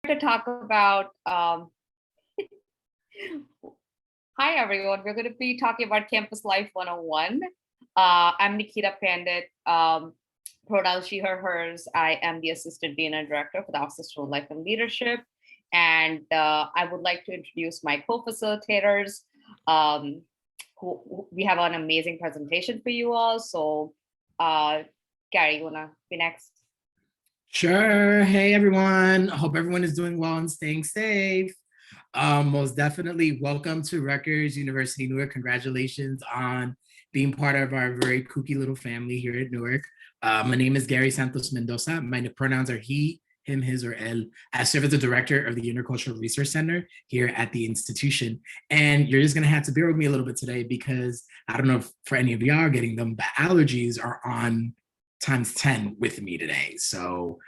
to talk about, hi everyone, we're going to be talking about Campus Life 101. I'm Nikita Pandit, pronouns she, her, hers. I am the Assistant Dean and Director for the Office of Student Life and Leadership. And I would like to introduce my co-facilitators, who we have an amazing presentation for you all. So Gary, you wanna be next? Sure. Hey, everyone. I hope everyone is doing well and staying safe. Most definitely welcome to Rutgers University Newark. Congratulations on being part of our very kooky little family here at Newark. My name is Gary Santos Mendoza. My pronouns are he, him, his, or él. I serve as the director of the Intercultural Resource Center here at the institution. And you're just gonna have to bear with me a little bit today because I don't know if for any of y'all are getting them, but allergies are on times 10 with me today. So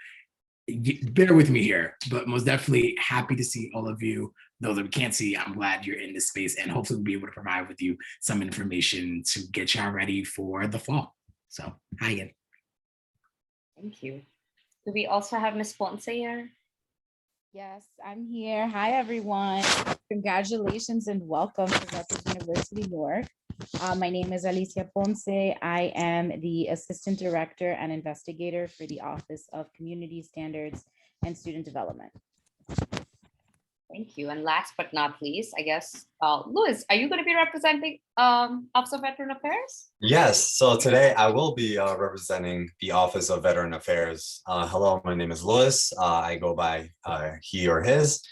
bear with me here, but most definitely happy to see all of you. Though that we can't see, I'm glad you're in this space and hopefully we'll be able to provide with you some information to get y'all ready for the fall. So hi again. Thank you. Do we also have Ms. Ponce here? Yes, I'm here. Hi, everyone. Congratulations and welcome to Rutgers University Newark. My name is Alicia Ponce. I am the Assistant Director and Investigator for the Office of Community Standards and Student Development. Thank you. And last but not least, I guess, Louis, are you going to be representing Office of Veteran Affairs? Yes, so today I will be representing the Office of Veteran Affairs. Hello, my name is Louis. I go by he or his.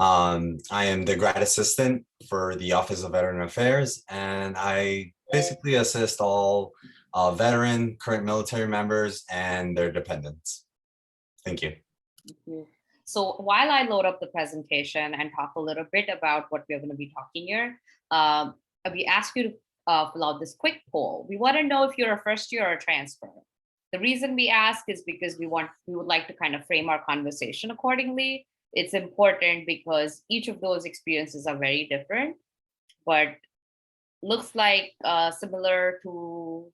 I am the grad assistant for the Office of Veteran Affairs, and I basically assist all veteran, current military members, and their dependents. Thank you. Thank you. So while I load up the presentation and talk a little bit about what we're going to be talking here, we ask you to fill out this quick poll. We want to know if you're a first year or a transfer. The reason we ask is because we would like to kind of frame our conversation accordingly. It's important because each of those experiences are very different, but looks like similar to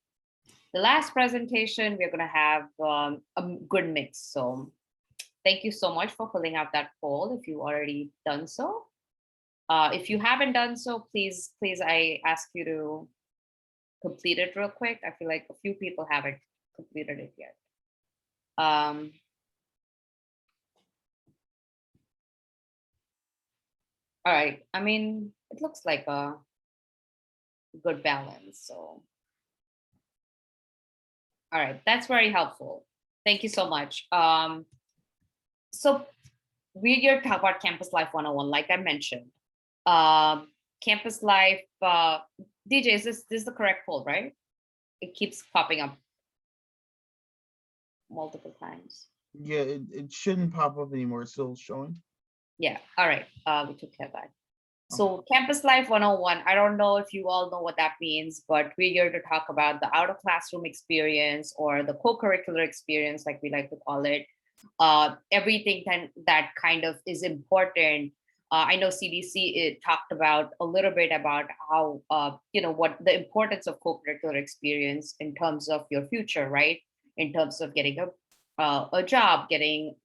the last presentation, we're going to have a good mix. So thank you so much for filling out that poll if you've already done so. If you haven't done so, please, I ask you to complete it real quick. I feel like a few people haven't completed it yet. All right, I mean, it looks like a good balance, so. All right, that's very helpful. Thank you so much. So we're here to talk about Campus Life 101, like I mentioned. Campus Life, DJ, is this the correct poll, right? It keeps popping up multiple times. Yeah, it shouldn't pop up anymore. It's still showing. Yeah, all right, we took care of that. So Campus Life 101, I don't know if you all know what that means, but we're here to talk about the out of classroom experience or the co-curricular experience, like we like to call it. Everything that kind of is important. I know CDC talked about a little bit about how, what the importance of co-curricular experience in terms of your future, right? In terms of getting a job, getting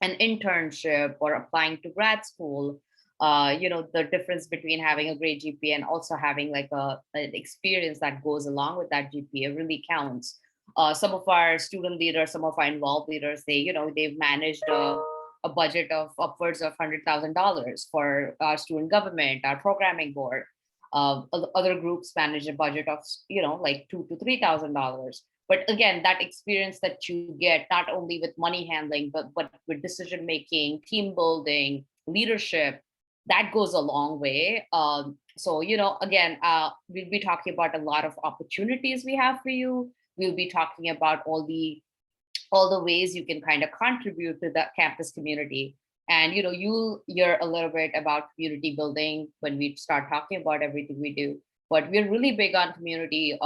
an internship or applying to grad school. The difference between having a great GPA and also having like an experience that goes along with that GPA really counts. Some of our student leaders, some of our involved leaders, they've managed a budget of upwards of $100,000 for our student government, our programming board. Other groups manage a budget of, like $2,000 to $3,000. But again, that experience that you get not only with money handling, but with decision making, team building, leadership, that goes a long way. So, again, we'll be talking about a lot of opportunities we have for you. We'll be talking about all the ways you can kind of contribute to the campus community. And, you'll hear a little bit about community building when we start talking about everything we do. But we're really big on community.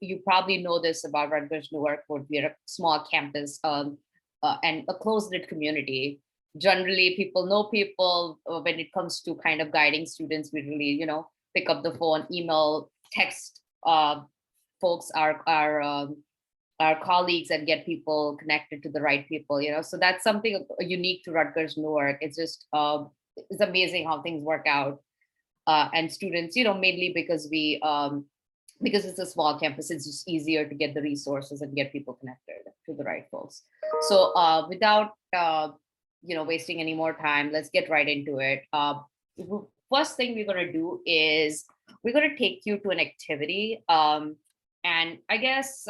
You probably know this about Rutgers Newark, but we're a small campus and a close-knit community. Generally, people know people. When it comes to kind of guiding students, we really, pick up the phone, email, text folks, our our colleagues and get people connected to the right people, so that's something unique to Rutgers Newark. It's just it's amazing how things work out. And students, mainly because because it's a small campus, it's just easier to get the resources and get people connected to the right folks. So without wasting any more time, let's get right into it. First thing we're going to do is we're going to take you to an activity. And I guess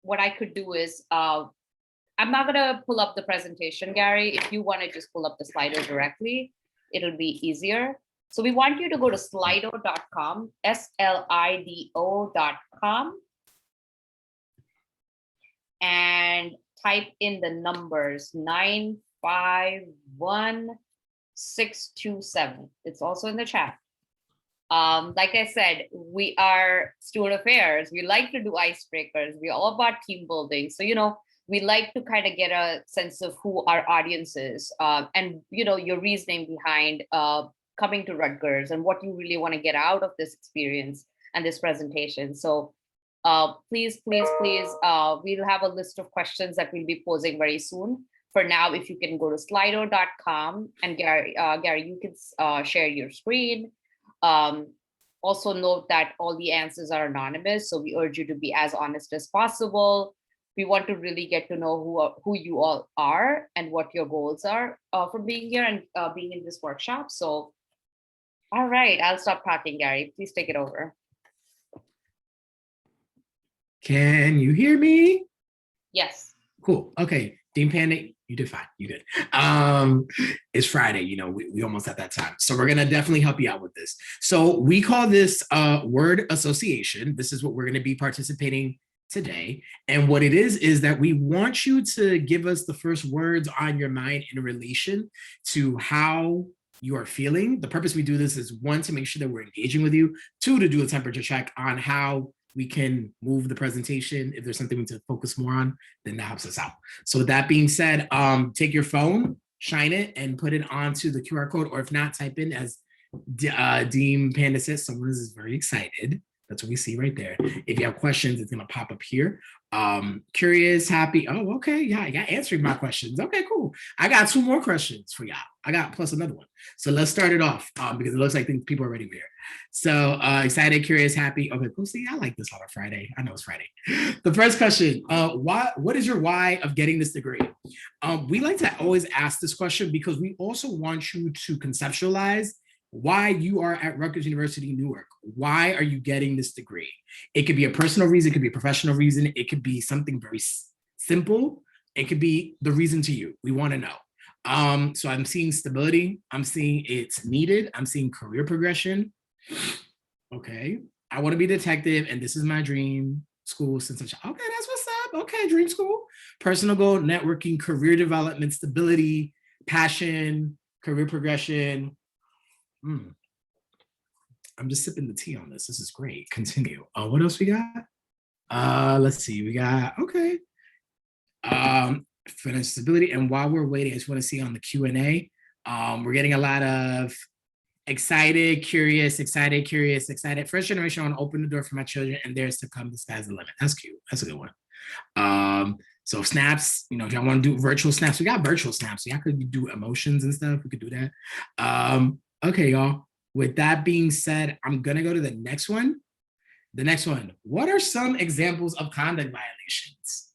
what I could do is, I'm not going to pull up the presentation, Gary. If you want to just pull up the Slido directly, it'll be easier. So we want you to go to slido.com, SLIDO.com, and type in the numbers 951627. It's also in the chat. Like I said, we are student affairs. We like to do icebreakers. We're all about team building. So, we like to kind of get a sense of who our audience is, and, your reasoning behind coming to Rutgers and what you really want to get out of this experience and this presentation. So please, we'll have a list of questions that we'll be posing very soon. For now, if you can go to slido.com, and Gary, you can share your screen. Also note that all the answers are anonymous, so we urge you to be as honest as possible. We want to really get to know who you all are and what your goals are for being here and being in this workshop. So, all right, I'll stop talking, Gary. Please take it over. Can you hear me? Yes. Cool. Okay. Dean Panda, you did fine. You good. It's Friday, we almost at that time. So we're going to definitely help you out with this. So we call this word association. This is what we're going to be participating today. And what it is that we want you to give us the first words on your mind in relation to how you are feeling. The purpose we do this is, one, to make sure that we're engaging with you, two, to do a temperature check on how we can move the presentation. If there's something we need to focus more on, then that helps us out. So with that being said, take your phone, shine it, and put it onto the QR code, or if not, type in, as Dean Panda says, someone is very excited. That's what we see right there. If you have questions, it's gonna pop up here. Curious, happy. Oh, okay, yeah, you're answering my questions. Okay, cool. I got 2 more questions for y'all. I got plus another one. So let's start it off because it looks like people are already here. So excited, curious, happy. Okay, cool. See, I like this on a Friday. I know it's Friday. The first question, what is your why of getting this degree? We like to always ask this question because we also want you to conceptualize why you are at Rutgers University, Newark. Why are you getting this degree? It could be a personal reason, it could be a professional reason, it could be something very simple, it could be the reason to you. We want to know. So I'm seeing stability, I'm seeing it's needed, I'm seeing career progression. Okay, I want to be a detective and this is my dream school since I'm okay, that's what's up. Okay, dream school. Personal goal, networking, career development, stability, passion, career progression. I'm just sipping the tea on this. This is great. Continue. What else we got? Let's see. We got, okay. Financial stability. And while we're waiting, I just want to see on the Q&A, we're getting a lot of excited, curious. First generation, I want to open the door for my children and theirs to come. The sky's the limit. That's cute. That's a good one. So snaps, if y'all want to do virtual snaps, we got virtual snaps. So y'all could do emotions and stuff. We could do that. Okay, y'all. With that being said, I'm gonna go to the next one. The next one. What are some examples of conduct violations?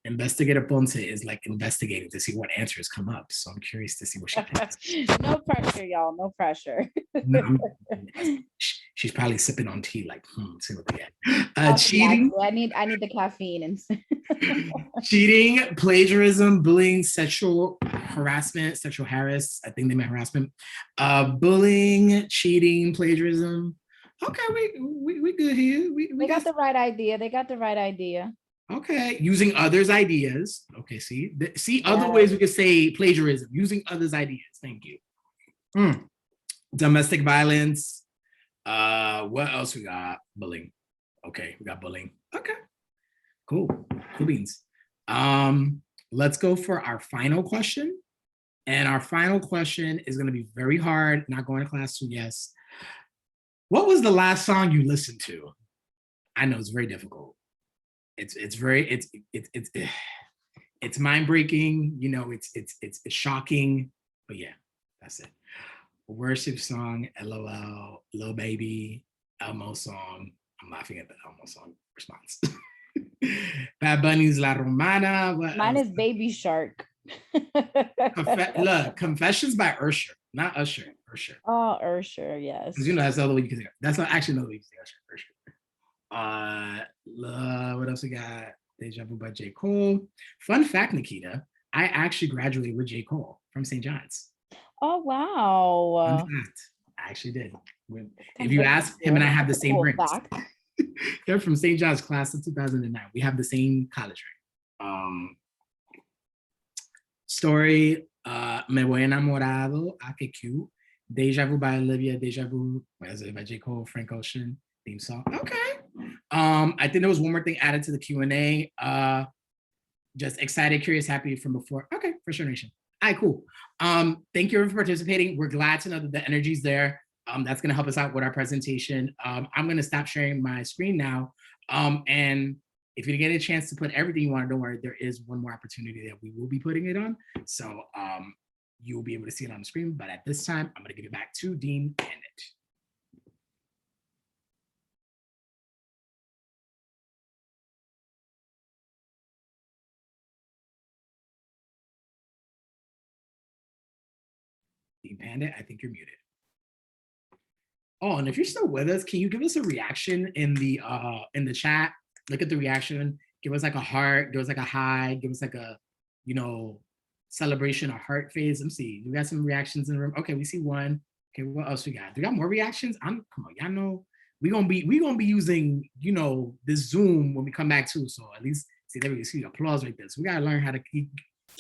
Investigator Ponce is like investigating to see what answers come up. So I'm curious to see what she thinks. No pressure, y'all. No pressure. She's probably sipping on tea, like, see what they get. Cheating. I need the caffeine. Cheating, plagiarism, bullying, sexual harassment, sexual harass. I think they meant harassment. Bullying, cheating, plagiarism. Okay, we good here. We got the right idea. They got the right idea. Okay, using others' ideas. Okay, see other ways we could say plagiarism, using others' ideas. Thank you. Domestic violence. What else we got? Bullying. Okay, we got bullying. Okay, cool beans. Let's go for our final question. And our final question is going to be very hard. Not going to class, so yes. What was the last song you listened to? I know it's very difficult. it's very it's mind breaking. You know, it's shocking, but yeah, that's it. Worship song, LOL, Lil Baby, Elmo song. I'm laughing at the Elmo song response. Bad Bunny's La Romana. What Mine else? is Baby Shark. Look, Confessions by Usher, not Usher. Usher. Oh, Ursher, yes. Because you know that's the other way you can say it. That's not actually another way you can say Usher. What else we got? Deja Vu by J. Cole. Fun fact, Nikita, I actually graduated with J. Cole from St. John's. Oh, wow. Fun fact, I actually did. If That's you very ask him and I have the That's a same cool rings. fact. They're from St. John's class of 2009. We have the same college ring. Story, Me Voy Enamorado, que cute. Deja Vu by Olivia, Deja Vu by J. Cole, Frank Ocean, theme song. Okay. I think there was one more thing added to the Q&A. Just excited, curious, happy from before. Okay, for sure, Nation. All right, cool. Thank you for participating. We're glad to know that the energy's there. That's gonna help us out with our presentation. I'm gonna stop sharing my screen now. And if you get a chance to put everything you want, don't worry, there is one more opportunity that we will be putting it on. So you'll be able to see it on the screen. But at this time, I'm gonna give it back to Dean Bandit. Dean Bandit, I think you're muted. Oh, and if you're still with us, can you give us a reaction in the chat? Look at the reaction. Give us like a heart. Give us like a high. Give us like a, you know, celebration, a heart phase. Let me see. We got some reactions in the room. Okay, we see one. Okay, what else we got? Do we got more reactions? Come on, y'all know we're gonna be using, you know, this Zoom when we come back too. So at least see there we see applause right there. So we gotta learn how to keep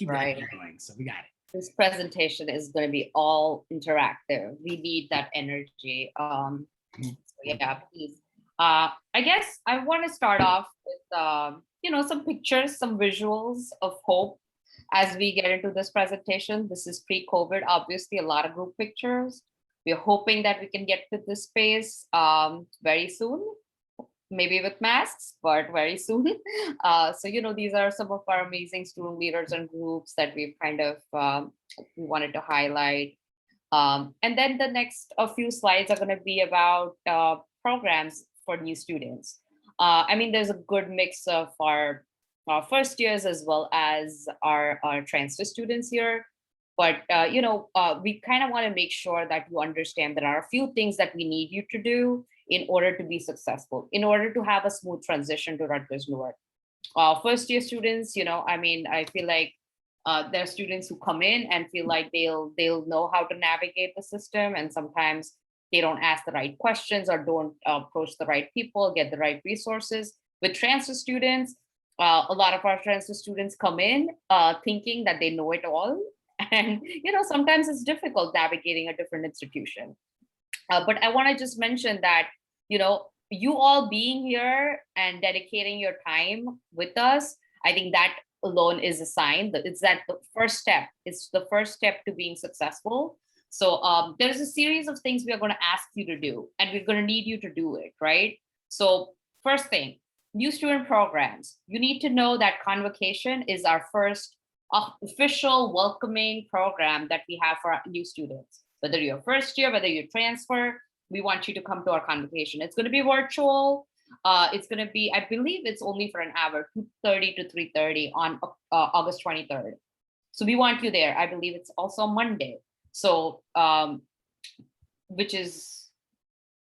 Right. that going. So we got it. This presentation is going to be all interactive. We need that energy. So yeah, please. I guess I want to start off with you know, some pictures, some visuals of hope as we get into this presentation. This is pre-COVID, obviously a lot of group pictures. We're hoping that we can get to this space very soon, maybe with masks, but very soon. So, you know, these are some of our amazing student leaders and groups that we've kind of we wanted to highlight. And then the next few slides are going to be about programs for new students. I mean, there's a good mix of our first years as well as our transfer students here. But, you know, we kind of want to make sure that you understand there are a few things that we need you to do in order to be successful, in order to have a smooth transition to Rutgers Newark. First year students, you know, I mean, I feel like there are students who come in and feel like they'll know how to navigate the system, and sometimes they don't ask the right questions or don't approach the right people, get the right resources. With transfer students, a lot of our transfer students come in thinking that they know it all. And, you know, sometimes it's difficult navigating a different institution. But I want to just mention that, you know, you all being here and dedicating your time with us, I think that alone is a sign that it's that the first step. It's the first step to being successful. So there's a series of things we are going to ask you to do, and we're going to need you to do it, right? So first thing, new student programs. You need to know that Convocation is our first official welcoming program that we have for our new students. Whether you're first year, whether you transfer, we want you to come to our Convocation. It's going to be virtual. It's going to be, I believe it's only for an hour, 2:30 to 3:30 on August 23rd. So we want you there. I believe it's also Monday. So, which is,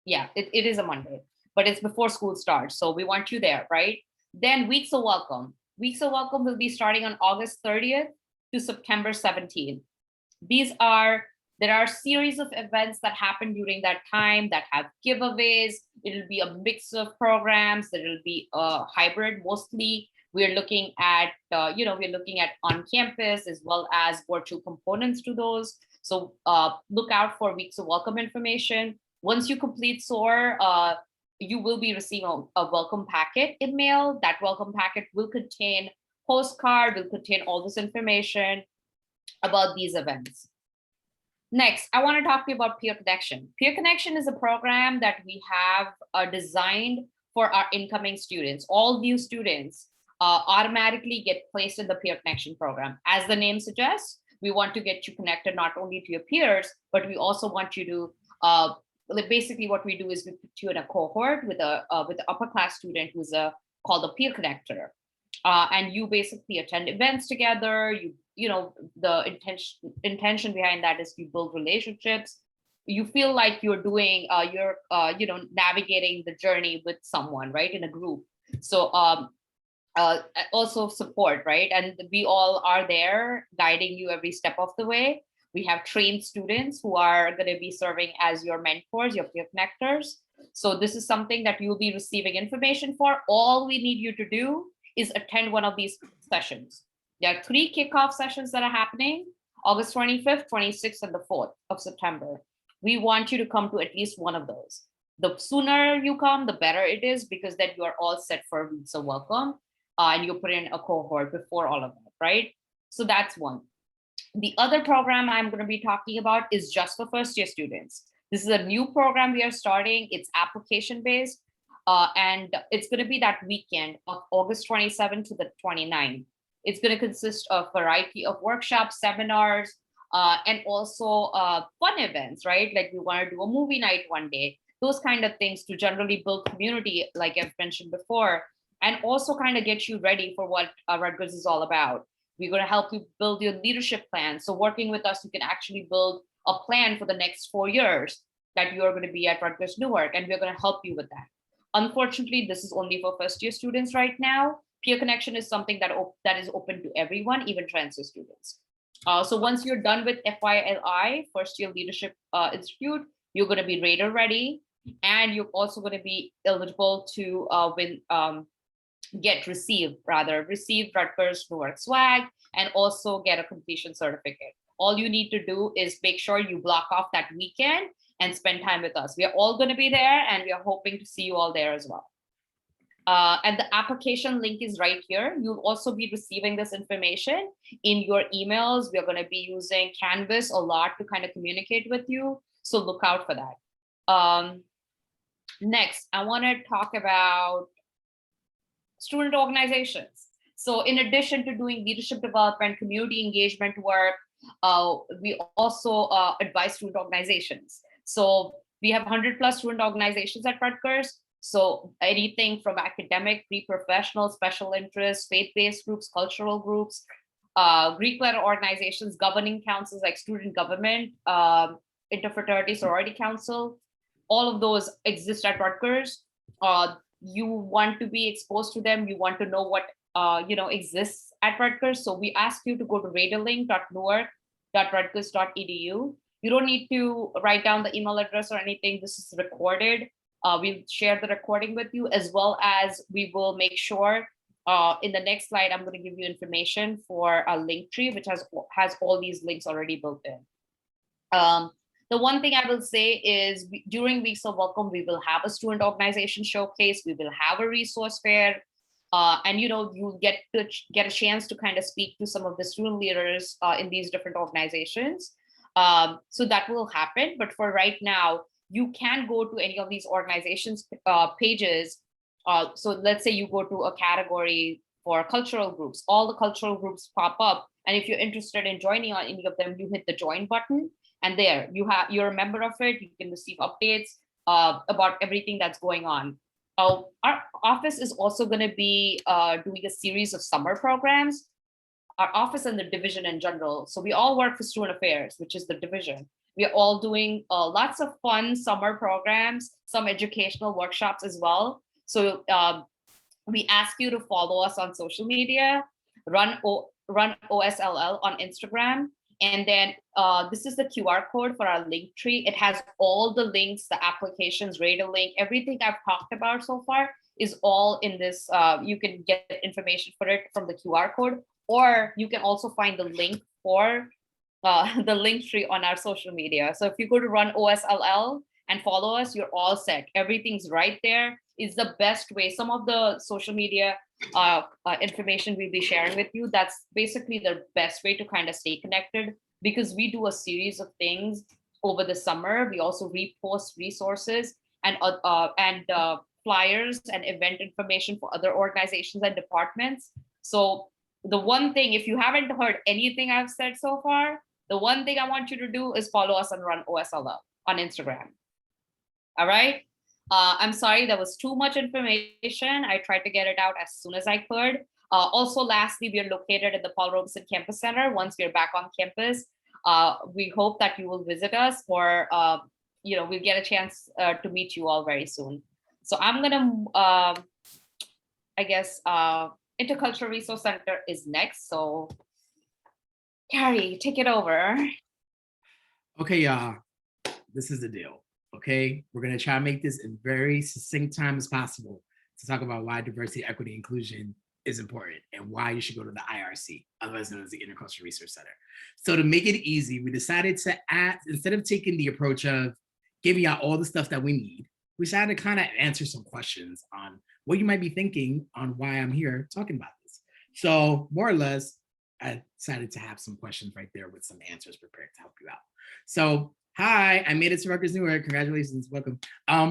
yeah, it is a Monday, but it's before school starts. So we want you there, right? Then Weeks of Welcome. Weeks of Welcome will be starting on August 30th to September 17th. There are a series of events that happen during that time that have giveaways. It'll be a mix of programs. It'll be a hybrid. Mostly we're looking at, we're looking at on campus as well as virtual components to those. So look out for Weeks of Welcome information. Once you complete SOAR, you will be receiving a welcome packet in mail. That welcome packet will contain postcard, will contain all this information about these events. Next, I want to talk to you about Peer Connection. Peer Connection is a program that we have designed for our incoming students. All new students automatically get placed in the peer connection program. As the name suggests, we want to get you connected not only to your peers, but we also want you to, basically what we do is we put you in a cohort with a with the upper class student who's called a peer connector. And you basically attend events together. You know, the intention behind that is you build relationships. You feel like you're doing, you know, navigating the journey with someone, right, in a group. So also support, right? And we all are there guiding you every step of the way. We have trained students who are going to be serving as your mentors, your peer connectors. So this is something that you'll be receiving information for. All we need you to do is attend one of these sessions. There are 3 kickoff sessions that are happening, August 25th, 26th, and the 4th of September. We want you to come to at least one of those. The sooner you come, the better it is, because then you are all set for weeks of welcome, and you put in a cohort before all of that, right? So that's one. The other program I'm going to be talking about is just for first year students. This is a new program we are starting. It's application based, and it's going to be that weekend of August 27th to the 29th. It's going to consist of a variety of workshops, seminars, and also fun events, right? Like we want to do a movie night one day, those kind of things to generally build community, like I've mentioned before, and also kind of get you ready for what Rutgers is all about. We're going to help you build your leadership plan. So working with us, you can actually build a plan for the next 4 years that you are going to be at Rutgers Newark, and we're going to help you with that. Unfortunately, this is only for first year students right now. Peer connection is something that is open to everyone, even transfer students. So once you're done with FYLI, First Year Leadership Institute, you're going to be Raider ready, and you're also going to be eligible to receive Rutgers Newark swag, and also get a completion certificate. All you need to do is make sure you block off that weekend and spend time with us. We are all going to be there, and we are hoping to see you all there as well. And the application link is right here. You'll also be receiving this information in your emails. We're going to be using Canvas a lot to kind of communicate with you, so look out for that. Next, I want to talk about student organizations. So in addition to doing leadership development, community engagement work, we also advise student organizations. So we have 100+ student organizations at Rutgers. So anything from academic, pre-professional, special interests, faith-based groups, cultural groups, Greek letter organizations, governing councils like student government, interfraternity sorority council, all of those exist at Rutgers. You want to be exposed to them. You want to know what exists at Rutgers. So we ask you to go to radarlink.newark.rutgers.edu. You don't need to write down the email address or anything. This is recorded. We'll share the recording with you, as well as we will make sure in the next slide, I'm going to give you information for a link tree, which has all these links already built in. The one thing I will say is during Weeks of Welcome, we will have a student organization showcase. We will have a resource fair. And you'll get a chance to kind of speak to some of the student leaders in these different organizations. So that will happen. But for right now, you can go to any of these organizations pages. So let's say you go to a category for cultural groups. All the cultural groups pop up. And if you're interested in joining on any of them, you hit the join button. And there you're a member of it. You can receive updates about everything that's going on. Our office is also going to be doing a series of summer programs. Our office and the division in general. So we all work for Student Affairs, which is the division. We are all doing lots of fun summer programs, some educational workshops as well. So we ask you to follow us on social media, run OSLL on Instagram. And then this is the QR code for our link tree. It has all the links, the applications, Radar link, everything I've talked about so far is all in this. You can get information for it from the QR code, or you can also find the link for the link tree on our social media. So if you go to run OSLL and follow us, you're all set. Everything's right there. It's the best way. Some of the social media information we'll be sharing with you, that's basically the best way to kind of stay connected, because we do a series of things over the summer. We also repost resources and flyers and event information for other organizations and departments. So the one thing, if you haven't heard anything I've said so far, the one thing I want you to do is follow us and run OSLO on Instagram. All right. I'm sorry, there was too much information. I tried to get it out as soon as I could. Also, lastly, we are located at the Paul Robeson Campus Center. Once we're back on campus, we hope that you will visit us, or we'll get a chance to meet you all very soon. So I'm gonna, I guess, Intercultural Resource Center is next. So Carrie, take it over. Okay, y'all, this is the deal. Okay, we're gonna try to make this in very succinct time as possible to talk about why diversity, equity, inclusion is important and why you should go to the IRC, otherwise known as the Intercultural Research Center. So to make it easy, we decided to add, instead of taking the approach of giving out all the stuff that we need, we decided to kind of answer some questions on what you might be thinking on why I'm here talking about this. So more or less, I decided to have some questions right there with some answers prepared to help you out. So hi, I made it to Rutgers Newark. Congratulations, welcome.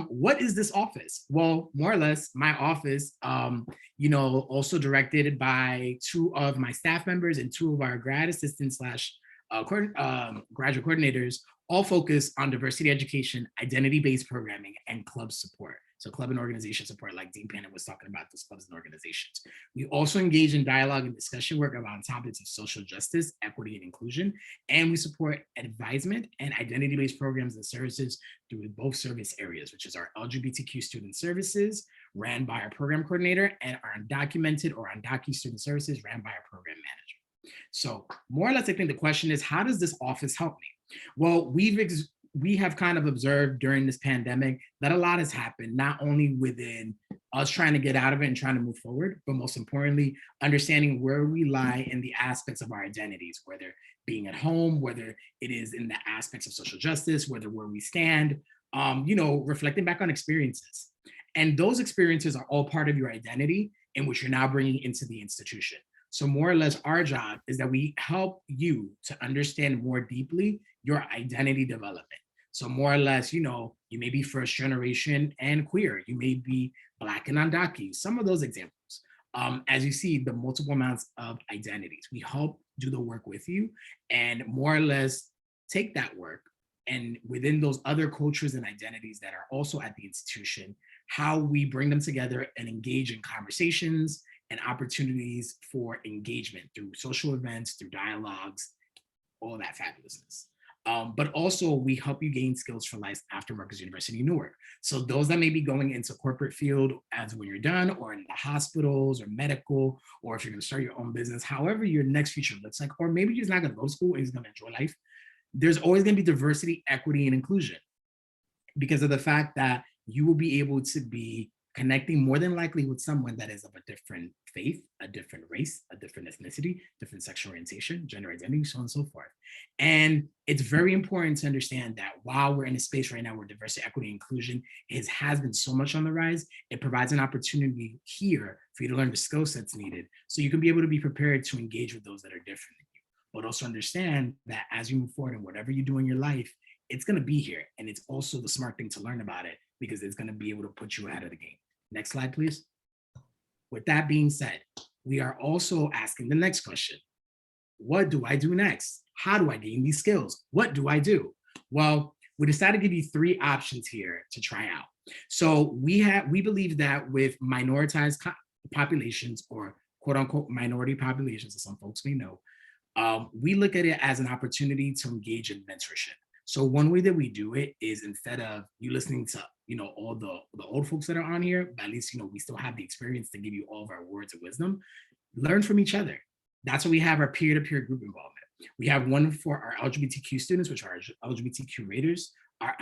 What is this office? Well, more or less, my office, also directed by 2 of my staff members and 2 of our grad assistants / graduate coordinators, all focus on diversity education, identity-based programming, and club support. So club and organization support, like Dean Pannon was talking about, those clubs and organizations. We also engage in dialogue and discussion work around topics of social justice, equity, and inclusion. And we support advisement and identity-based programs and services through both service areas, which is our LGBTQ student services, ran by our program coordinator, and our undocumented or undocumented student services, ran by our program manager. So more or less, I think the question is, how does this office help me? Well, we have kind of observed during this pandemic that a lot has happened, not only within us trying to get out of it and trying to move forward, but most importantly, understanding where we lie in the aspects of our identities, whether being at home, whether it is in the aspects of social justice, whether where we stand, reflecting back on experiences. And those experiences are all part of your identity in which you're now bringing into the institution. So more or less, our job is that we help you to understand more deeply your identity development. So more or less, you may be first generation and queer. You may be Black and undocumented. Some of those examples. As you see, the multiple amounts of identities. We help do the work with you and more or less take that work, and within those other cultures and identities that are also at the institution, how we bring them together and engage in conversations and opportunities for engagement through social events, through dialogues, all that fabulousness. But also we help you gain skills for life after Rutgers University Newark. So those that may be going into corporate field as when you're done, or in the hospitals or medical, or if you're gonna start your own business, however your next future looks like, or maybe you're just not gonna go to school and you're gonna enjoy life, there's always gonna be diversity, equity, and inclusion because of the fact that you will be able to be connecting more than likely with someone that is of a different faith, a different race, a different ethnicity, different sexual orientation, gender identity, so on and so forth. And it's very important to understand that while we're in a space right now where diversity, equity, inclusion has been so much on the rise, it provides an opportunity here for you to learn the skill sets needed so you can be able to be prepared to engage with those that are different than you. But also understand that as you move forward in whatever you do in your life, it's gonna be here. And it's also the smart thing to learn about it because it's gonna be able to put you ahead of the game. Next slide, please. With that being said, we are also asking the next question. What do I do next? How do I gain these skills? What do I do? Well, we decided to give you 3 options here to try out. So we believe that with minoritized populations, or quote unquote minority populations, as some folks may know, we look at it as an opportunity to engage in mentorship. So one way that we do it is, instead of you listening to all the old folks that are on here, but at least we still have the experience to give you all of our words of wisdom. Learn from each other. That's why we have our peer-to-peer group involvement. We have one for our LGBTQ students, which are our LGBTQ raters, our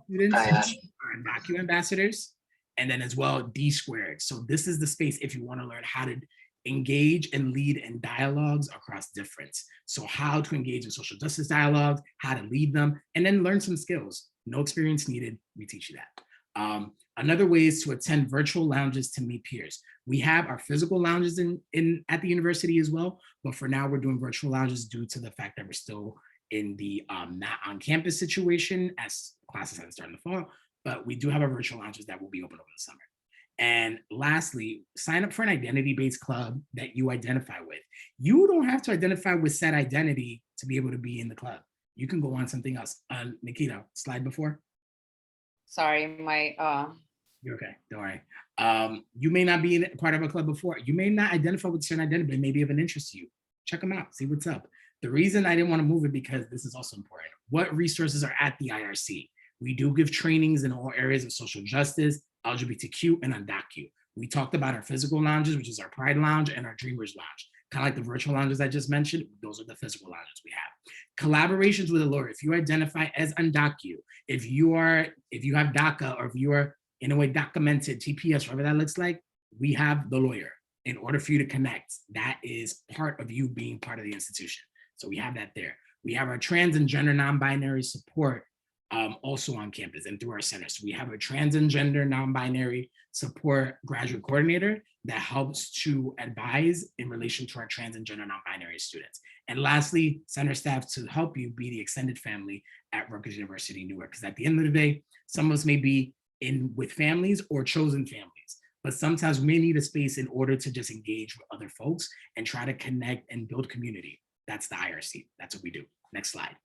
students, our DocuMent ambassadors, and then as well D squared. So this is the space if you want to learn how to engage and lead in dialogues across difference. So how to engage in social justice dialogues, how to lead them, and then learn some skills. No experience needed, we teach you that. Another way is to attend virtual lounges to meet peers. We have our physical lounges at the university as well, but for now we're doing virtual lounges due to the fact that we're still in the not on campus situation as classes haven't started in the fall, but we do have our virtual lounges that will be open over the summer. And lastly, sign up for an identity-based club that you identify with. You don't have to identify with said identity to be able to be in the club. You can go on something else. Nikita, slide before. Sorry, my You're okay, don't worry. You may not be in part of a club before. You may not identify with a certain identity, but it may be of an interest to you. Check them out, see what's up. The reason I didn't want to move it because this is also important. What resources are at the IRC? We do give trainings in all areas of social justice, LGBTQ, and UNDOCU. We talked about our physical lounges, which is our Pride Lounge and our Dreamers Lounge. Kind of like the virtual lounges I just mentioned, those are the physical lounges we have. Collaborations with a lawyer. If you identify as UNDOCU, if you have DACA, or if you are in a way documented, TPS, whatever that looks like, we have the lawyer in order for you to connect. That is part of you being part of the institution. So we have that there. We have our trans and gender non-binary support also on campus and through our center. So we have a trans and gender non-binary support graduate coordinator that helps to advise in relation to our trans and gender non-binary students. And lastly, center staff to help you be the extended family at Rutgers University Newark. Because at the end of the day, some of us may be in with families or chosen families, but sometimes we may need a space in order to just engage with other folks and try to connect and build community. That's the IRC. That's what we do. Next slide.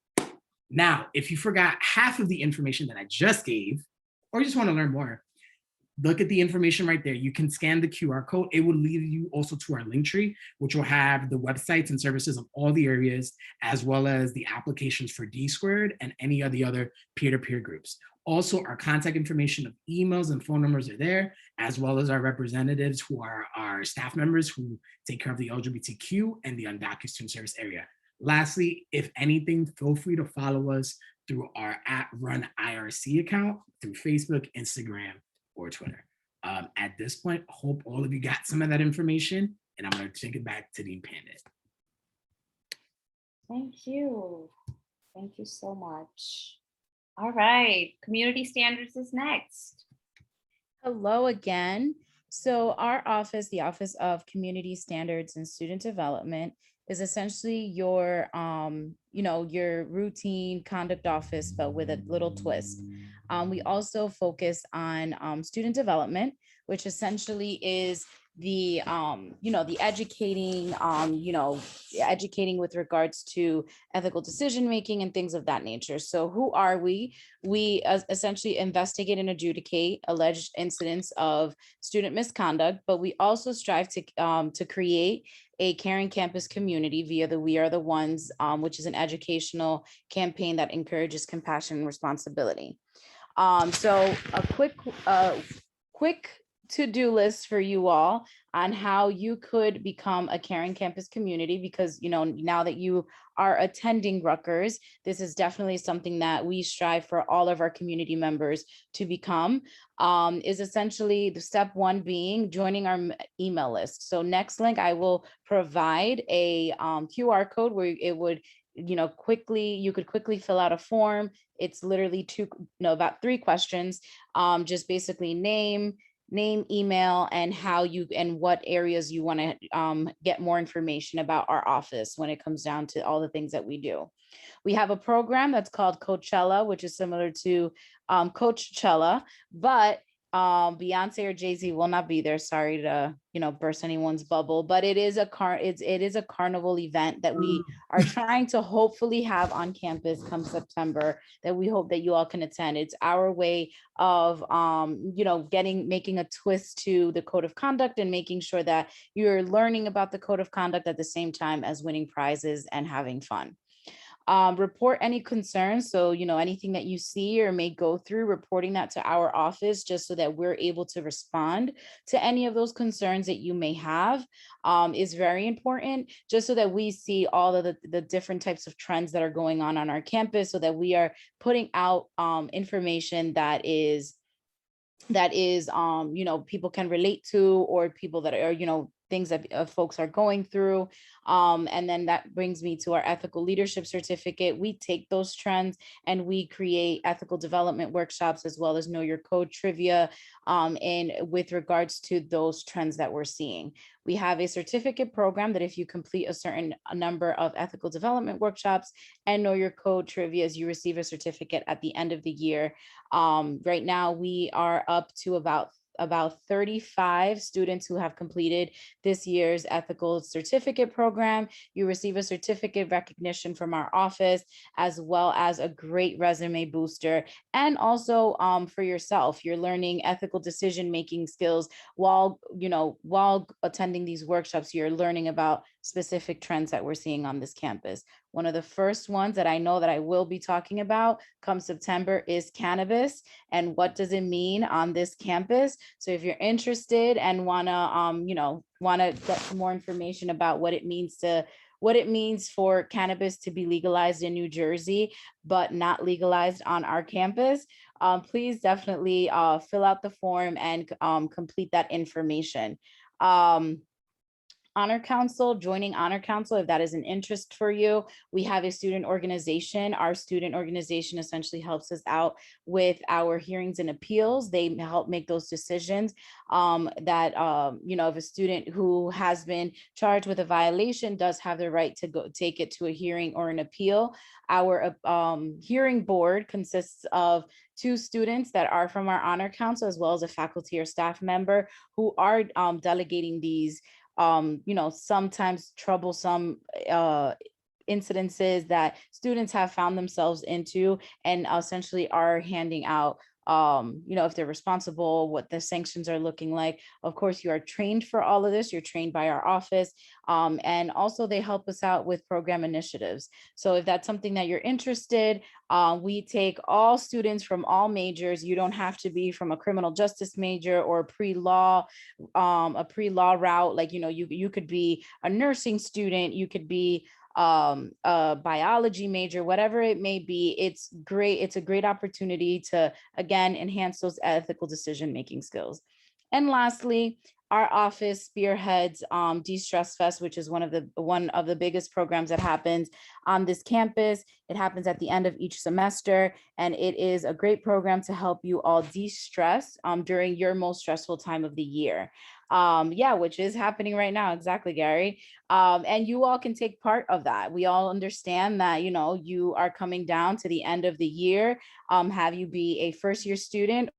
Now, if you forgot half of the information that I just gave, or you just want to learn more, look at the information right there. You can scan the QR code. It will lead you also to our link tree, which will have the websites and services of all the areas, as well as the applications for D Squared and any of the other peer-to-peer groups. Also, our contact information of emails and phone numbers are there, as well as our representatives who are our staff members who take care of the LGBTQ and the UNDOCU student service area. Lastly, if anything, feel free to follow us through our @RunIRC account through Facebook, Instagram, or Twitter. At this point, I hope all of you got some of that information, and I'm going to take it back to Dean Pandit. Thank you. Thank you so much. All right, community standards is next. Hello again. So our office, the Office of Community Standards and Student Development, is essentially your, your routine conduct office, but with a little twist. We also focus on student development, which essentially is the the educating educating with regards to ethical decision making and things of that nature. So who are we essentially investigate and adjudicate alleged incidents of student misconduct, but we also strive to create a caring campus community via the We Are the Ones, which is an educational campaign that encourages compassion and responsibility. So a quick to-do list for you all on how you could become a caring campus community, because now that you are attending Rutgers, this is definitely something that we strive for all of our community members to become. Is essentially the step one being joining our email list. So next link, I will provide a QR code where it would you could quickly fill out a form. It's literally about 3 questions, just basically name, email, and what areas you want to get more information about our office when it comes down to all the things that we do. We have a program that's called Coachella, which is similar to Coachella, but Beyonce or Jay-Z will not be there. Sorry to burst anyone's bubble, but it is a carnival event that we are trying to hopefully have on campus come September, that we hope that you all can attend. It's our way of making a twist to the code of conduct and making sure that you're learning about the code of conduct at the same time as winning prizes and having fun. Report any concerns. So, anything that you see or may go through, reporting that to our office, just so that we're able to respond to any of those concerns that you may have, is very important, just so that we see all of the different types of trends that are going on our campus, so that we are putting out information that is people can relate to, or people that are things that folks are going through. And then that brings me to our ethical leadership certificate. We take those trends and we create ethical development workshops, as well as know your code trivia, and with regards to those trends that we're seeing. We have a certificate program that if you complete a certain number of ethical development workshops and know your code trivias, you receive a certificate at the end of the year. Right now we are up to about about 35 students who have completed this year's ethical certificate program. You receive a certificate recognition from our office, as well as a great resume booster. And also for yourself, you're learning ethical decision-making skills while attending these workshops. You're learning about specific trends that we're seeing on this campus. One of the first ones that I know that I will be talking about come September is cannabis and what does it mean on this campus. So if you're interested and wanna get some more information about what it means for cannabis to be legalized in New Jersey, but not legalized on our campus, please definitely fill out the form and complete that information. Joining Honor Council, if that is an interest for you, we have a student organization. Our student organization essentially helps us out with our hearings and appeals. They help make those decisions if a student who has been charged with a violation does have the right to go take it to a hearing or an appeal. Our hearing board consists of 2 students that are from our Honor Council, as well as a faculty or staff member who are delegating these sometimes troublesome incidences that students have found themselves into, and essentially are handing out if they're responsible, what the sanctions are looking like. Of course, you are trained for all of this. You're trained by our office. And also they help us out with program initiatives. So if that's something that you're interested, we take all students from all majors. You don't have to be from a criminal justice major or a pre-law route. Like, you could be a nursing student, you could be a biology major, whatever it may be. It's great. It's a great opportunity to, again, enhance those ethical decision-making skills. And lastly, our office spearheads De-Stress Fest, which is one of the biggest programs that happens on this campus. It happens at the end of each semester, and it is a great program to help you all de-stress during your most stressful time of the year. Which is happening right now. Exactly, Gary. And you all can take part of that. We all understand that, you are coming down to the end of the year. Have you be a first-year student,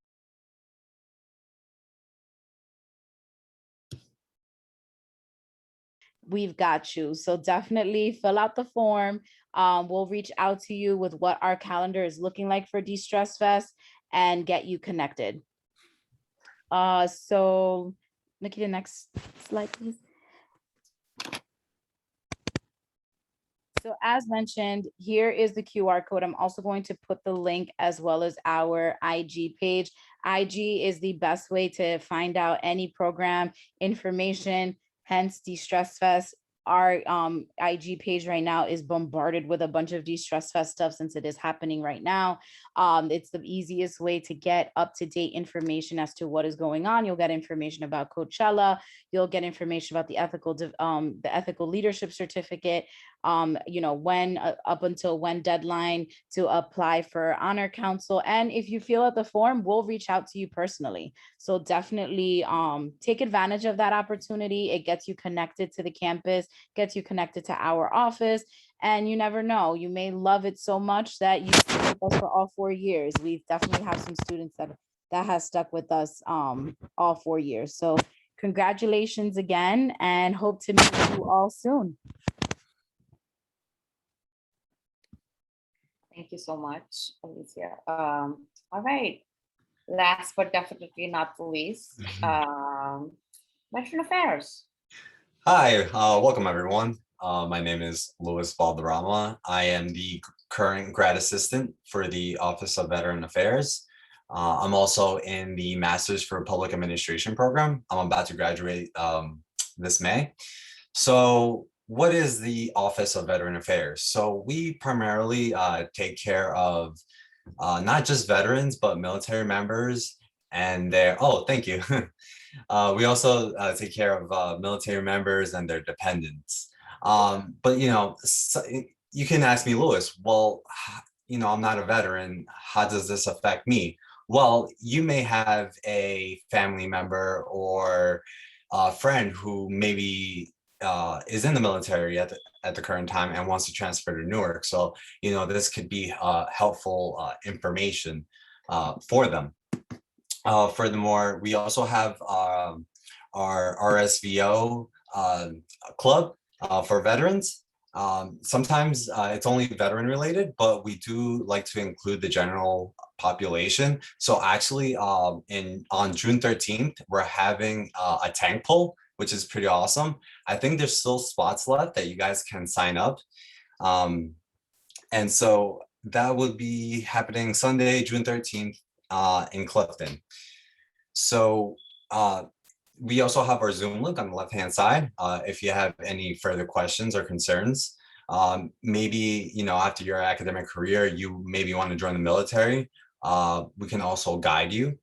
we've got you. So definitely fill out the form. We'll reach out to you with what our calendar is looking like for De-Stress Fest and get you connected. So Nikki, the next slide, please. So as mentioned, here is the QR code. I'm also going to put the link as well as our IG page. IG is the best way to find out any program information, hence De-Stress Fest. Our IG page right now is bombarded with a bunch of De-Stress Fest stuff since it is happening right now. It's the easiest way to get up-to-date information as to what is going on. You'll get information about Coachella. You'll get information about the ethical leadership certificate, when up until when deadline to apply for Honor Council. And if you fill out the form, we'll reach out to you personally. So definitely take advantage of that opportunity. It gets you connected to the campus, gets you connected to our office, and you never know, you may love it so much that you stay with us for all 4 years. We definitely have some students that has stuck with us all 4 years. So congratulations again, and hope to meet you all soon. Thank you so much, Alicia. All right. Last but definitely not the least, Veteran Affairs. Hi, welcome everyone. My name is Luis Valderrama. I am the current grad assistant for the Office of Veteran Affairs. I'm also in the Masters for Public Administration program. I'm about to graduate this May. So what is the Office of Veteran Affairs? So we primarily take care of not just veterans, but military members and their, thank you. We also take care of military members and their dependents. But, you can ask me, Louis, well, I'm not a veteran. How does this affect me? Well, you may have a family member or a friend who maybe is in the military at the current time and wants to transfer to Newark. So, this could be helpful information for them. Furthermore, we also have our RSVO club for veterans. Sometimes it's only veteran related, but we do like to include the general population. So actually, on June 13th, we're having a tank pull, which is pretty awesome. I think there's still spots left that you guys can sign up. And so that would be happening Sunday, June 13th in Clifton. So we also have our Zoom link on the left-hand side. If you have any further questions or concerns, maybe, you know, after your academic career, you maybe want to join the military, we can also guide you.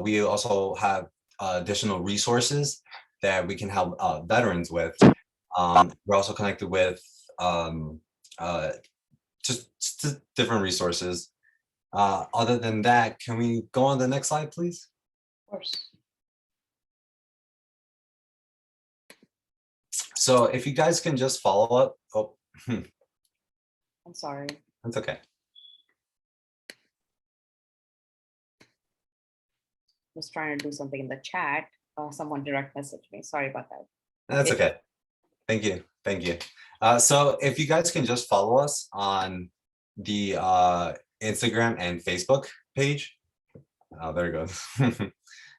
We also have additional resources that we can help veterans with. We're also connected with just different resources. Other than that, can we go on the next slide, please? Of course. So if you guys can just follow up. Oh, I'm sorry. that's okay. Was trying to do something in the chat. Someone direct messaged me. Sorry about that. That's okay. Thank you. Thank you. So if you guys can just follow us on the Instagram and Facebook page. Oh, there it goes.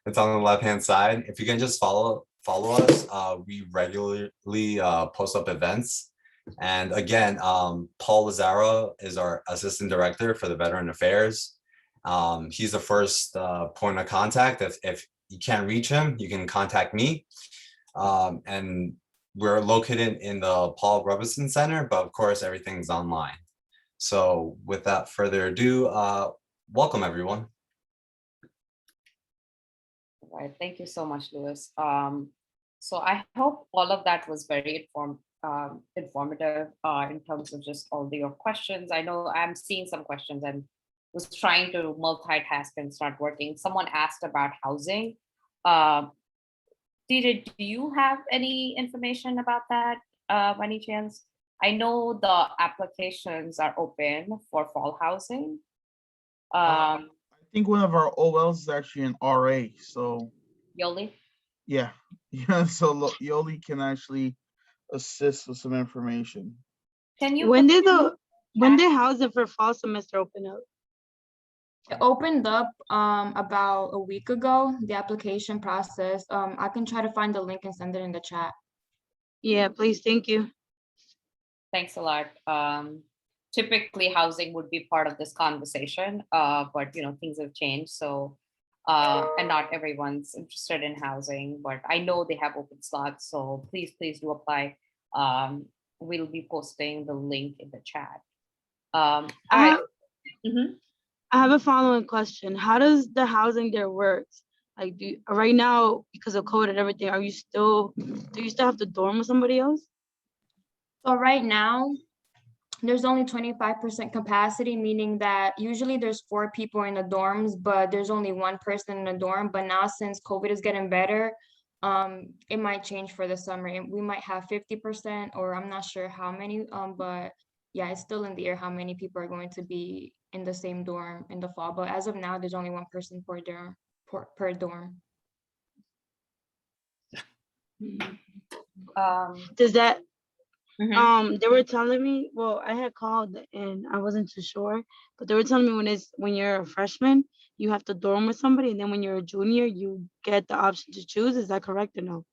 It's on the left-hand side. If you can just follow us, we regularly post up events. And again, Paul Lazaro is our assistant director for the Veteran Affairs. He's the first point of contact. If you can't reach him, you can contact me. And we're located in the Paul Robeson Center, but of course, everything's online. So without further ado, welcome everyone. All right, thank you so much, Louis. So I hope all of that was very informative in terms of just all your questions. I know I'm seeing some questions and was trying to multitask and it's not working. Someone asked about housing. DJ, do you have any information about that by any chance? I know the applications are open for fall housing. I think one of our OLs is actually an RA, so Yoli? yeah, so Yoli can actually assist with some information. Can you? When did the housing for fall semester open up? It opened up about a week ago, the application process. I can try to find the link and send it in the chat. Yeah, please, thank you. Thanks a lot. Typically housing would be part of this conversation, but you know, things have changed. So, and not everyone's interested in housing, but I know they have open slots. So please do apply. We'll be posting the link in the chat. All right. I have a following question. How does the housing there work? Like, right now, because of COVID and everything, do you still have to dorm with somebody else? So right now, there's only 25% capacity, meaning that usually there's 4 people in the dorms, but there's only 1 person in the dorm. But now since COVID is getting better, it might change for the summer. We might have 50%, or I'm not sure how many, but yeah, it's still in the air how many people are going to be in the same dorm in the fall. But as of now, there's only 1 person per dorm. Does that Mhm. they were telling me, well, I had called and I wasn't too sure, but they were telling me when you're a freshman, you have to dorm with somebody, and then when you're a junior, you get the option to choose. Is that correct or no?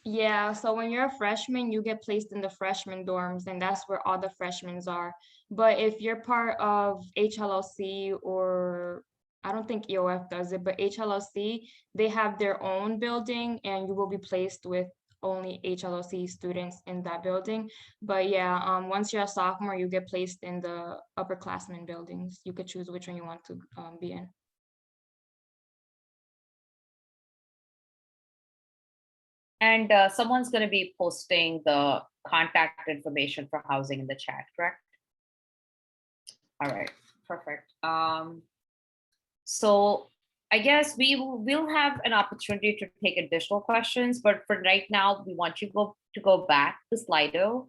Yeah, so when you're a freshman, you get placed in the freshman dorms, and that's where all the freshmen are. But if you're part of HLOC, or I don't think EOF does it, but HLOC, they have their own building, and you will be placed with only HLOC students in that building. But yeah, once you're a sophomore, you get placed in the upperclassmen buildings. You could choose which one you want to be in. And someone's going to be posting the contact information for housing in the chat, correct? All right, perfect. So I guess we'll have an opportunity to take additional questions, but for right now, we want you to go back to Slido.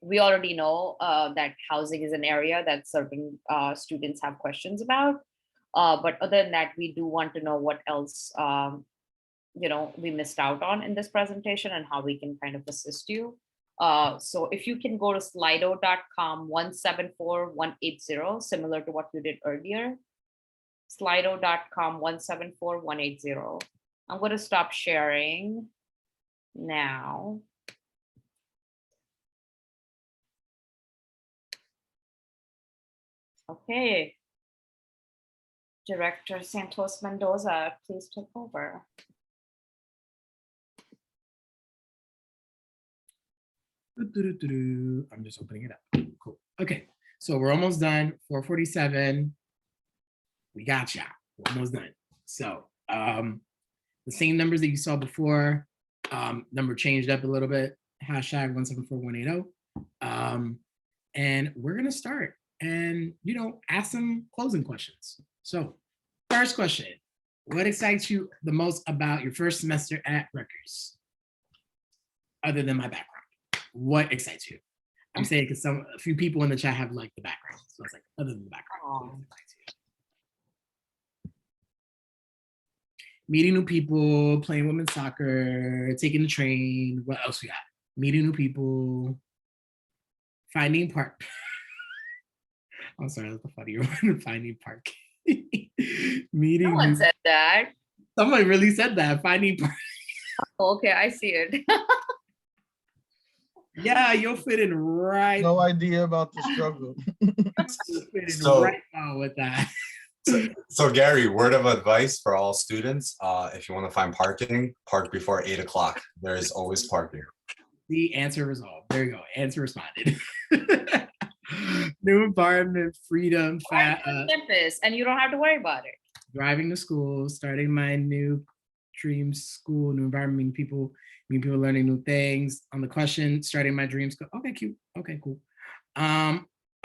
We already know that housing is an area that certain students have questions about. But other than that, we do want to know what else we missed out on in this presentation and how we can kind of assist you. So if you can go to slido.com 174180, similar to what you did earlier, slido.com 174180. I'm going to stop sharing now. Okay. Director Santos Mendoza, please take over. I'm just opening it up. Cool. Okay, so we're almost done. 4:47. We got ya. We're almost done. So the same numbers that you saw before. Number changed up a little bit. Hashtag 174180. And we're gonna start and ask some closing questions. So first question, what excites you the most about your first semester at Rutgers? Other than my background, what excites you? I'm saying because a few people in the chat have like the background. So it's like other than the background. What excites you? Meeting new people, playing women's soccer, taking the train. What else we got? Meeting new people, finding park. I'm sorry, that's a funny one. Finding park. Meeting. No one said that. Somebody really said that. Finding park. Okay, I see it. Yeah, you'll fit in right. No idea about the struggle. You'll fit in So- right now with that. So Gary, word of advice for all students, if you want to find parking, park before 8 o'clock. There is always parking. The answer resolved. There you go. Answer responded. New environment, freedom, Campus, and you don't have to worry about it. driving to school, starting my new dream school, new environment, meeting people, learning new things. On the question, starting my dream school. Okay, cute. Okay, cool.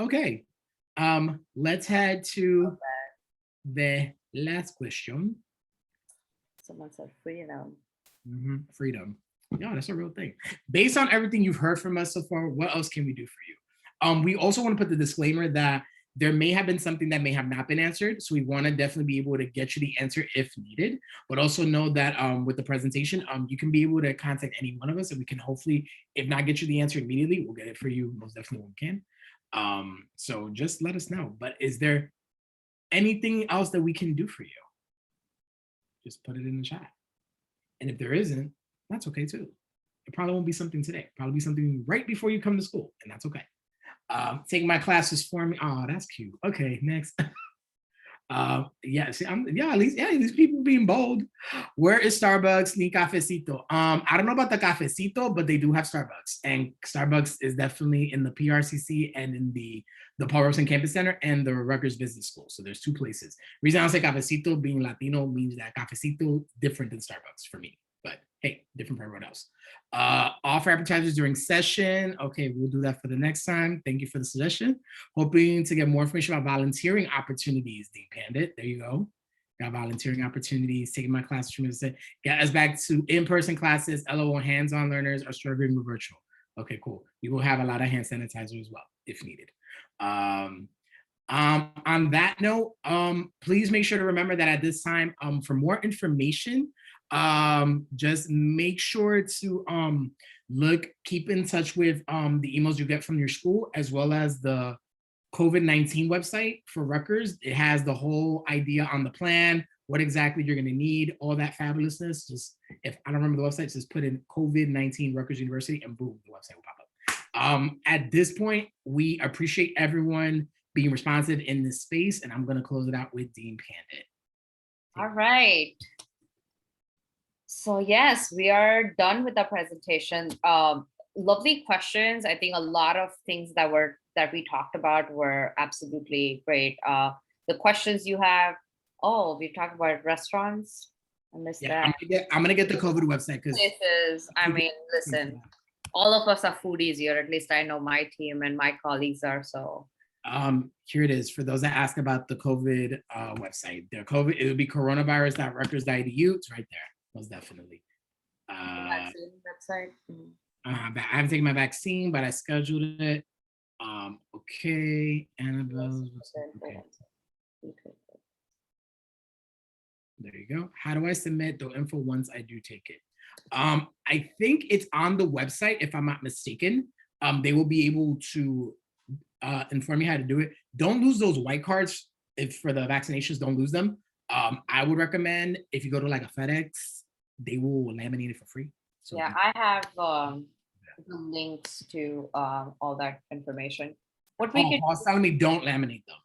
Okay. Let's head to the last question. Someone said freedom. Freedom. Yeah, that's a real thing. Based on everything you've heard from us so far, what else can we do for you? We also want to put the disclaimer that there may have been something that may have not been answered. So we want to definitely be able to get you the answer if needed, but also know that with the presentation, you can be able to contact any one of us and we can hopefully, if not get you the answer immediately, we'll get it for you most definitely when we can. So just let us know. But is there anything else that we can do for you? Just put it in the chat. And if there isn't, that's okay too. It probably won't be something today. Probably be something right before you come to school, and that's okay. Taking my classes for me. Oh, that's cute. Okay, next. Yeah, see, at least these people being bold. Where is Starbucks? Ni cafecito. I don't know about the cafecito, but they do have Starbucks, and Starbucks is definitely in the PRCC and in the Paul Robeson Campus Center and the Rutgers Business School. So there's two places. The reason I say cafecito, being Latino, means that cafecito different than Starbucks for me. But hey, different for everyone else. Offer appetizers during session. Okay, we'll do that for the next time. Thank you for the suggestion. Hoping to get more information about volunteering opportunities. Dean Pandit, there you go. Got volunteering opportunities, taking my classes from get us back to in-person classes, LO hands-on learners are struggling with virtual. Okay, cool. We will have a lot of hand sanitizer as well, if needed. On that note, please make sure to remember that at this time, for more information, just make sure to keep in touch with the emails you get from your school, as well as the COVID-19 website for Rutgers. It has the whole idea on the plan, what exactly you're going to need, all that fabulousness. Just if I don't remember the website, just put in COVID-19 Rutgers University and boom, the website will pop up. At this point, we appreciate everyone being responsive in this space, and I'm going to close it out with Dean Pandit. All right. So yes, we are done with the presentation. Lovely questions. I think a lot of things that we talked about were absolutely great. The questions you have, we talked about restaurants. I missed that. I'm gonna get the COVID website because I mean, listen, all of us are foodies here. At least I know my team and my colleagues are. So here it is for those that ask about the COVID website. It would be coronavirus.rutgers.edu. It's right there. Most definitely. Vaccine website. I haven't taken my vaccine, but I scheduled it. Okay, Annabelle. Okay. There you go. How do I submit the info once I do take it? I think it's on the website, if I'm not mistaken. They will be able to inform you how to do it. Don't lose those white cards if for the vaccinations, don't lose them. I would recommend if you go to like a FedEx, they will laminate it for free. So Yeah, I have the links to all that information. What we oh, could Paul's telling me don't laminate them.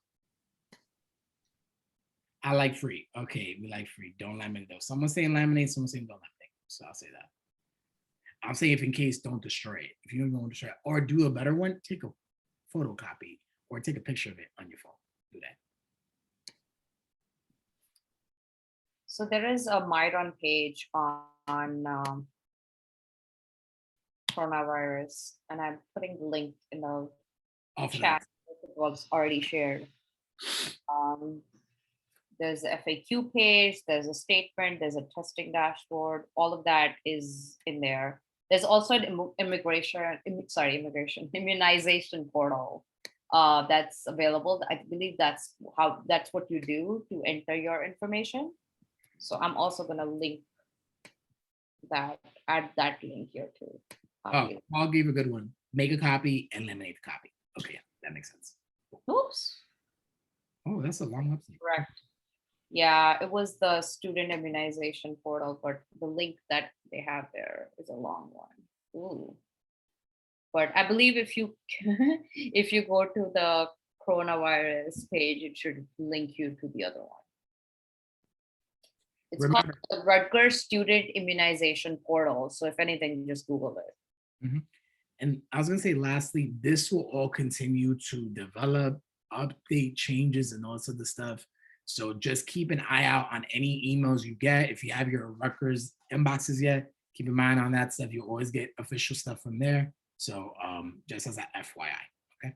I like free. Okay, we like free. Don't laminate those. Someone's saying laminate, someone's saying don't laminate. So I'll say that. I'm saying if in case, don't destroy it. If you don't want to destroy it, or do a better one, take a photocopy or take a picture of it on your phone. Do that. So there is a Myron page on coronavirus, and I'm putting the link in the Off of chat. that. It was already shared. There's a FAQ page, there's a statement, there's a testing dashboard. All of that is in there. There's also an immunization portal that's available. I believe that's what you do to enter your information. So I'm also gonna link that, add that link here too. Oh, I'll give you a good one. Make a copy and laminate the copy. Okay, yeah, that makes sense. Oops, Oh, that's a long website. correct. Yeah, it was the student immunization portal, but the link that they have there is a long one. Ooh. But I believe if you if you go to the coronavirus page, it should link you to the other one. It's Remember- called the Rutgers Student Immunization Portal. So if anything, just Google it. And I was gonna say, lastly, this will all continue to develop, update, changes, and all sorts of stuff. So just keep an eye out on any emails you get. If you have your Rutgers inboxes yet, keep in mind on that stuff. You always get official stuff from there. So just as a FYI, okay?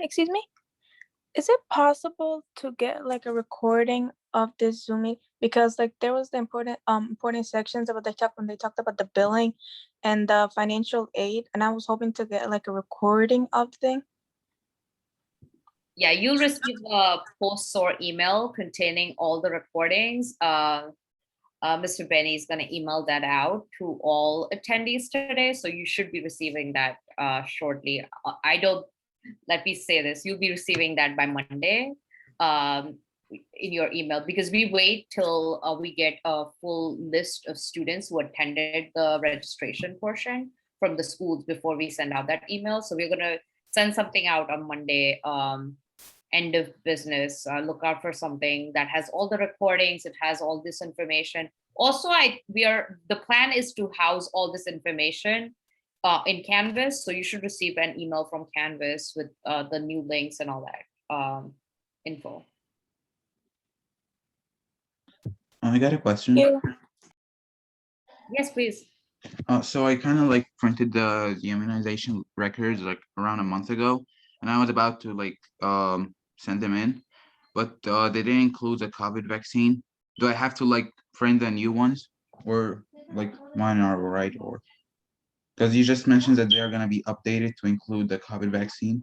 Excuse me, is it possible to get like a recording of this Zoom meeting? Because like there was the important sections about when they talked about the billing and the financial aid, and I was hoping to get like a recording of the thing. Yeah, you'll receive a post-SOAR email containing all the recordings. Mr. Benny is going to email that out to all attendees today. So you should be receiving that shortly. Let me say this, you'll be receiving that by Monday in your email, because we wait till we get a full list of students who attended the registration portion from the schools before we send out that email. So we're going to send something out on Monday, end of business. Look out for something that has all the recordings. It has all this information. Also, the plan is to house all this information in Canvas. So you should receive an email from Canvas with the new links and all that info. I got a question. Yeah. Yes, please. So I kind of like printed the immunization records like around a month ago, and I was about to like send them in, but they didn't include the COVID vaccine. Do I have to like print the new ones, or like mine are right? Or because you just mentioned that they are gonna be updated to include the COVID vaccine.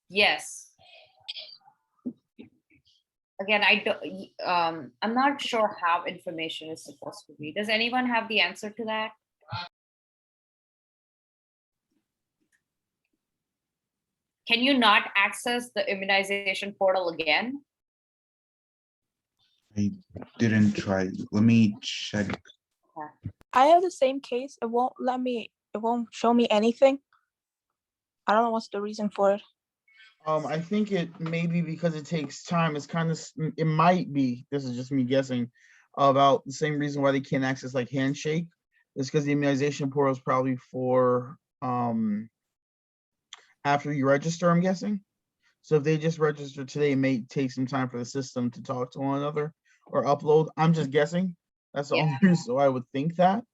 Yes. Again, I'm not sure how information is supposed to be. Does anyone have the answer to that? Can you not access the immunization portal again? I didn't try. Let me check. I have the same case. It won't show me anything. I don't know what's the reason for it. I think it may be because it takes time. It's kind of, it might be, this is just me guessing, about the same reason why they can't access like Handshake. It's because the immunization portal is probably for after you register, I'm guessing. So if they just register today, it may take some time for the system to talk to one another or upload. I'm just guessing. That's the only reason why I would think that,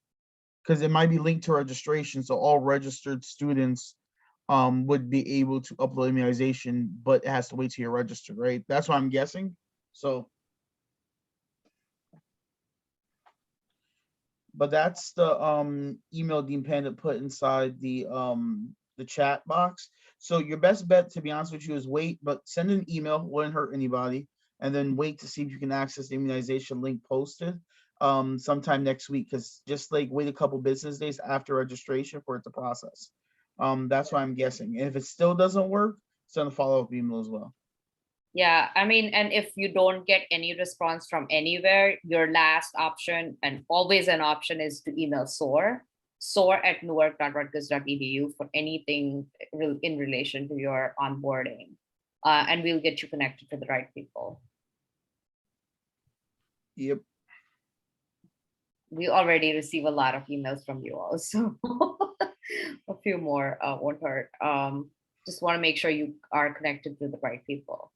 because it might be linked to registration. So all registered students would be able to upload immunization, but it has to wait till you're registered, right? That's what I'm guessing. So, but that's the email Dean Panda put inside the the chat box. So your best bet, to be honest with you, is wait, but send an email, wouldn't hurt anybody, and then wait to see if you can access the immunization link posted sometime next week, because just like wait a couple business days after registration for it to process. That's what I'm guessing. And if it still doesn't work, send a follow-up email as well. Yeah, I mean, and if you don't get any response from anywhere, your last option, and always an option, is to email SOAR, soar@newark.rutgers.edu for anything in relation to your onboarding. And we'll get you connected to the right people. Yep. We already receive a lot of emails from you all, so a few more won't hurt. Just want to make sure you are connected to the right people.